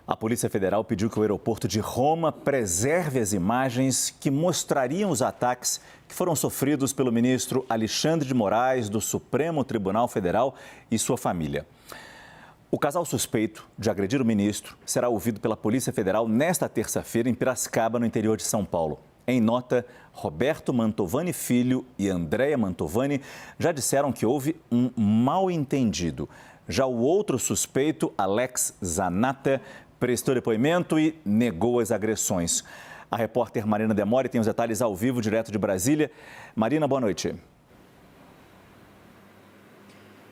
A Polícia Federal pediu que o aeroporto de Roma preserve as imagens que mostrariam os ataques que foram sofridos pelo ministro Alexandre de Moraes, do Supremo Tribunal Federal, e sua família. O casal suspeito de agredir o ministro será ouvido pela Polícia Federal nesta terça-feira em Piracicaba, no interior de São Paulo. Em nota, Roberto Mantovani Filho e Andréia Mantovani já disseram que houve um mal-entendido. Já o outro suspeito, Alex Zanata, prestou depoimento e negou as agressões. A repórter Marina Demore tem os detalhes ao vivo, direto de Brasília. Marina, boa noite.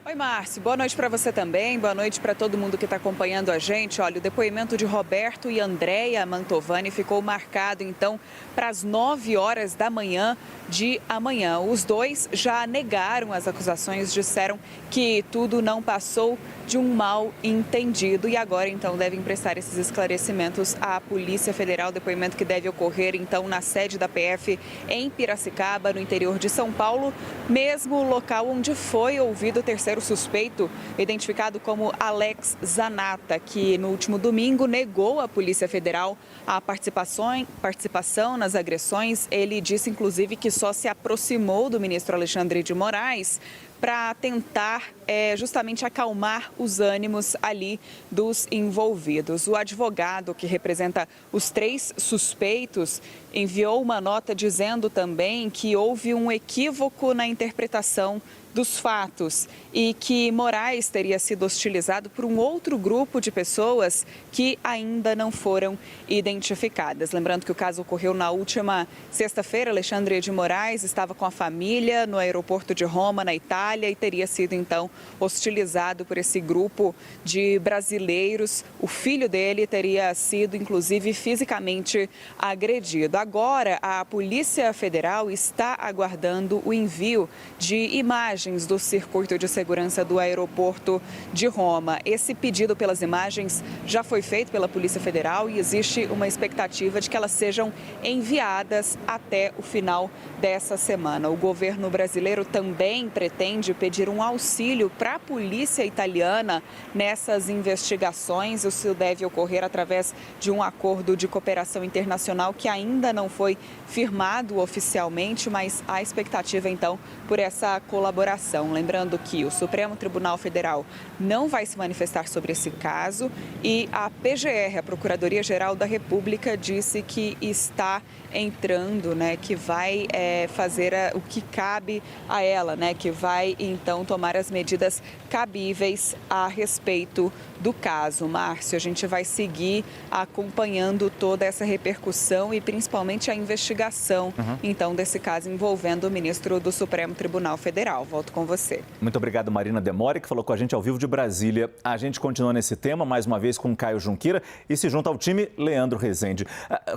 Oi, Márcio. Boa noite para você também. Boa noite para todo mundo que está acompanhando a gente. Olha, o depoimento de Roberto e Andréia Mantovani ficou marcado, então, para as 9 horas da manhã de amanhã. Os dois já negaram as acusações, disseram que tudo não passou de um mal-entendido e agora, então, devem prestar esses esclarecimentos à Polícia Federal. Depoimento que deve ocorrer, então, na sede da PF em Piracicaba, no interior de São Paulo, mesmo local onde foi ouvido o terceiro suspeito, identificado como Alex Zanata, que no último domingo negou à Polícia Federal a participação nas agressões. Ele disse, inclusive, que só se aproximou do ministro Alexandre de Moraes para tentar justamente acalmar os ânimos ali dos envolvidos. O advogado que representa os 3 suspeitos enviou uma nota dizendo também que houve um equívoco na interpretação dos fatos e que Moraes teria sido hostilizado por um outro grupo de pessoas que ainda não foram identificadas. Lembrando que o caso ocorreu na última sexta-feira. Alexandre de Moraes estava com a família no aeroporto de Roma, na Itália, e teria sido, então, hostilizado por esse grupo de brasileiros. O filho dele teria sido, inclusive, fisicamente agredido. Agora, a Polícia Federal está aguardando o envio de imagens do circuito de segurança do aeroporto de Roma. Esse pedido pelas imagens já foi feito pela Polícia Federal e existe uma expectativa de que elas sejam enviadas até o final dessa semana. O governo brasileiro também pretende pedir um auxílio para a polícia italiana nessas investigações. Isso deve ocorrer através de um acordo de cooperação internacional que ainda não foi firmado oficialmente, mas há expectativa, então, por essa colaboração. Lembrando que o Supremo Tribunal Federal não vai se manifestar sobre esse caso e a PGR, a Procuradoria-Geral da República, disse que está entrando, que vai fazer o que cabe a ela, que vai, então, tomar as medidas cabíveis a respeito do caso. Márcio, a gente vai seguir acompanhando toda essa repercussão e principalmente a investigação, então, desse caso envolvendo o ministro do Supremo Tribunal Federal. Volto com você. Muito obrigado, Marina Demore, que falou com a gente ao vivo de Brasília. A gente continua nesse tema, mais uma vez com Caio Junqueira e se junta ao time Leandro Rezende.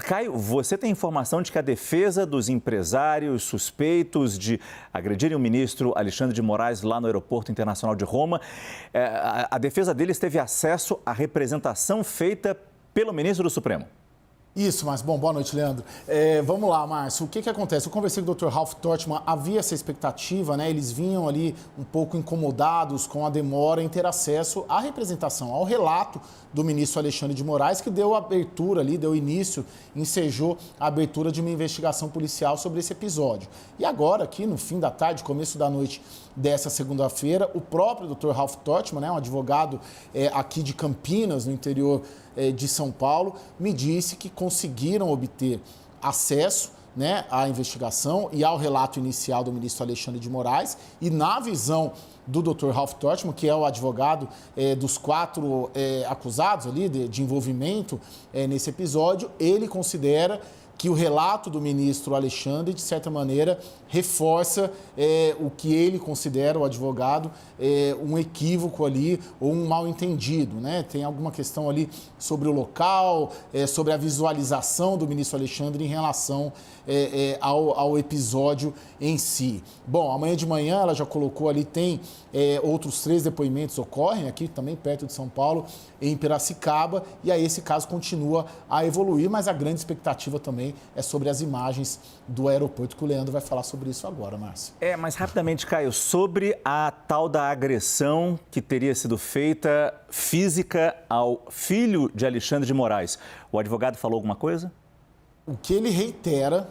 Caio, você tem informação de que a defesa dos empresários suspeitos de agredirem o ministro Alexandre de Moraes lá no Aeroporto Internacional de Roma, a defesa deles teve acesso à representação feita pelo ministro do Supremo? Isso, mas boa noite, Leandro. Vamos lá, Márcio, o que acontece? Eu conversei com o Dr. Ralph Tortman, havia essa expectativa, eles vinham ali um pouco incomodados com a demora em ter acesso à representação, ao relato do ministro Alexandre de Moraes, que deu abertura ali, deu início, ensejou a abertura de uma investigação policial sobre esse episódio. E agora, aqui no fim da tarde, começo da noite dessa segunda-feira, o próprio Dr. Ralph Tortman, um advogado aqui de Campinas, no interior de São Paulo, me disse que conseguiram obter acesso à investigação e ao relato inicial do ministro Alexandre de Moraes e na visão do Dr. Ralph Tortman, que é o advogado dos 4 acusados ali de envolvimento nesse episódio, ele considera que o relato do ministro Alexandre, de certa maneira, reforça o que ele considera, o advogado, um equívoco ali ou um mal-entendido, Tem alguma questão ali sobre o local, sobre a visualização do ministro Alexandre em relação ao episódio em si. Bom, amanhã de manhã ela já colocou ali, tem outros 3 depoimentos ocorrem aqui também perto de São Paulo, em Piracicaba, e aí esse caso continua a evoluir, mas a grande expectativa também também é sobre as imagens do aeroporto, que o Leandro vai falar sobre isso agora, Márcio. Mas rapidamente, Caio, sobre a tal da agressão que teria sido feita física ao filho de Alexandre de Moraes, o advogado falou alguma coisa? O que ele reitera,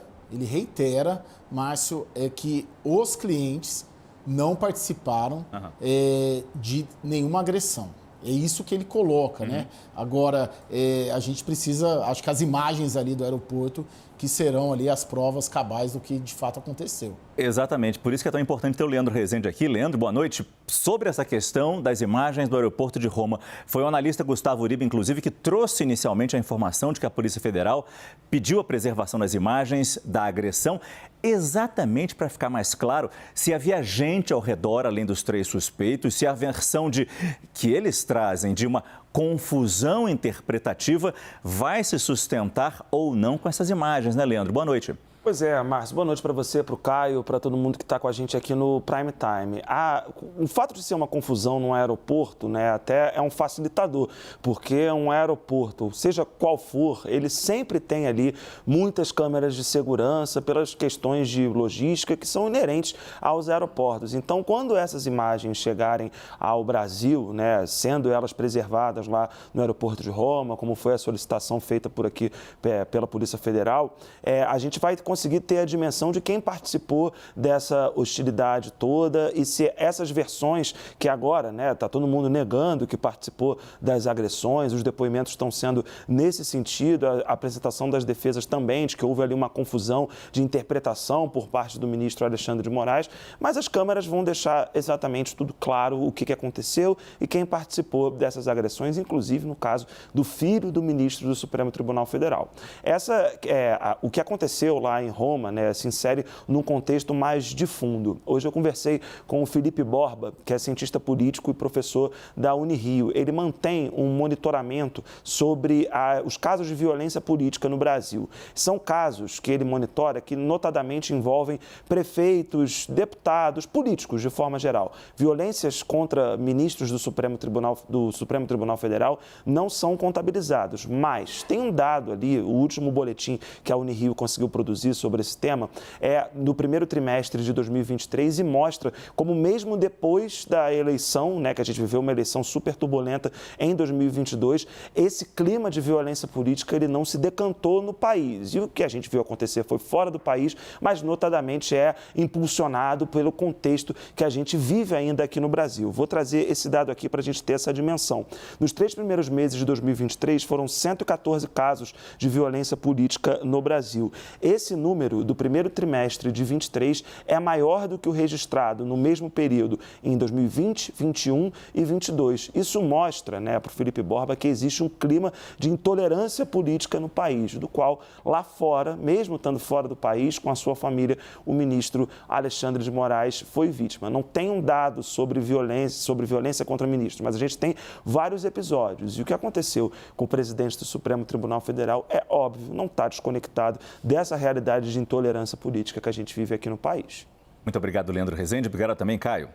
Márcio, é que os clientes não participaram de nenhuma agressão. É isso que ele coloca, né? Agora, a gente precisa, acho que as imagens ali do aeroporto que serão ali as provas cabais do que de fato aconteceu. Exatamente, por isso que é tão importante ter o Leandro Rezende aqui. Leandro, boa noite. Sobre essa questão das imagens do aeroporto de Roma, foi o analista Gustavo Uribe, inclusive, que trouxe inicialmente a informação de que a Polícia Federal pediu a preservação das imagens da agressão, exatamente para ficar mais claro se havia gente ao redor, além dos 3 suspeitos, se a versão que eles trazem de uma confusão interpretativa vai se sustentar ou não com essas imagens, né, Leandro? Boa noite. Pois é, Márcio, boa noite para você, para o Caio, para todo mundo que está com a gente aqui no Prime Time. O fato de ser uma confusão num aeroporto, né, até é um facilitador, porque um aeroporto, seja qual for, ele sempre tem ali muitas câmeras de segurança pelas questões de logística que são inerentes aos aeroportos. Então, quando essas imagens chegarem ao Brasil, né, sendo elas preservadas lá no aeroporto de Roma, como foi a solicitação feita por aqui pela Polícia Federal, a gente vai conseguir ter a dimensão de quem participou dessa hostilidade toda e se essas versões que agora, né, está todo mundo negando que participou das agressões, os depoimentos estão sendo nesse sentido, a apresentação das defesas também, de que houve ali uma confusão de interpretação por parte do ministro Alexandre de Moraes, mas as câmeras vão deixar exatamente tudo claro o que aconteceu e quem participou dessas agressões, inclusive no caso do filho do ministro do Supremo Tribunal Federal. O que aconteceu lá em Roma, né, se insere num contexto mais de fundo. Hoje eu conversei com o Felipe Borba, que é cientista político e professor da Unirio. Ele mantém um monitoramento sobre os casos de violência política no Brasil. São casos que ele monitora que notadamente envolvem prefeitos, deputados, políticos de forma geral. Violências contra ministros do Supremo Tribunal Federal não são contabilizados, mas tem um dado ali, o último boletim que a Unirio conseguiu produzir sobre esse tema no primeiro trimestre de 2023 e mostra como mesmo depois da eleição, né, que a gente viveu uma eleição super turbulenta em 2022, esse clima de violência política ele não se decantou no país. E o que a gente viu acontecer foi fora do país, mas notadamente é impulsionado pelo contexto que a gente vive ainda aqui no Brasil. Vou trazer esse dado aqui para a gente ter essa dimensão. Nos 3 primeiros meses de 2023 foram 114 casos de violência política no Brasil. Esse número do primeiro trimestre de 23 é maior do que o registrado no mesmo período em 2020, 21 e 22. Isso mostra, né, para o Felipe Borba que existe um clima de intolerância política no país, do qual lá fora, mesmo estando fora do país, com a sua família, o ministro Alexandre de Moraes foi vítima. Não tem um dado sobre violência contra ministros, mas a gente tem vários episódios. E o que aconteceu com o presidente do Supremo Tribunal Federal é óbvio, não está desconectado dessa realidade de intolerância política que a gente vive aqui no país. Muito obrigado, Leandro Rezende. Obrigado também, Caio.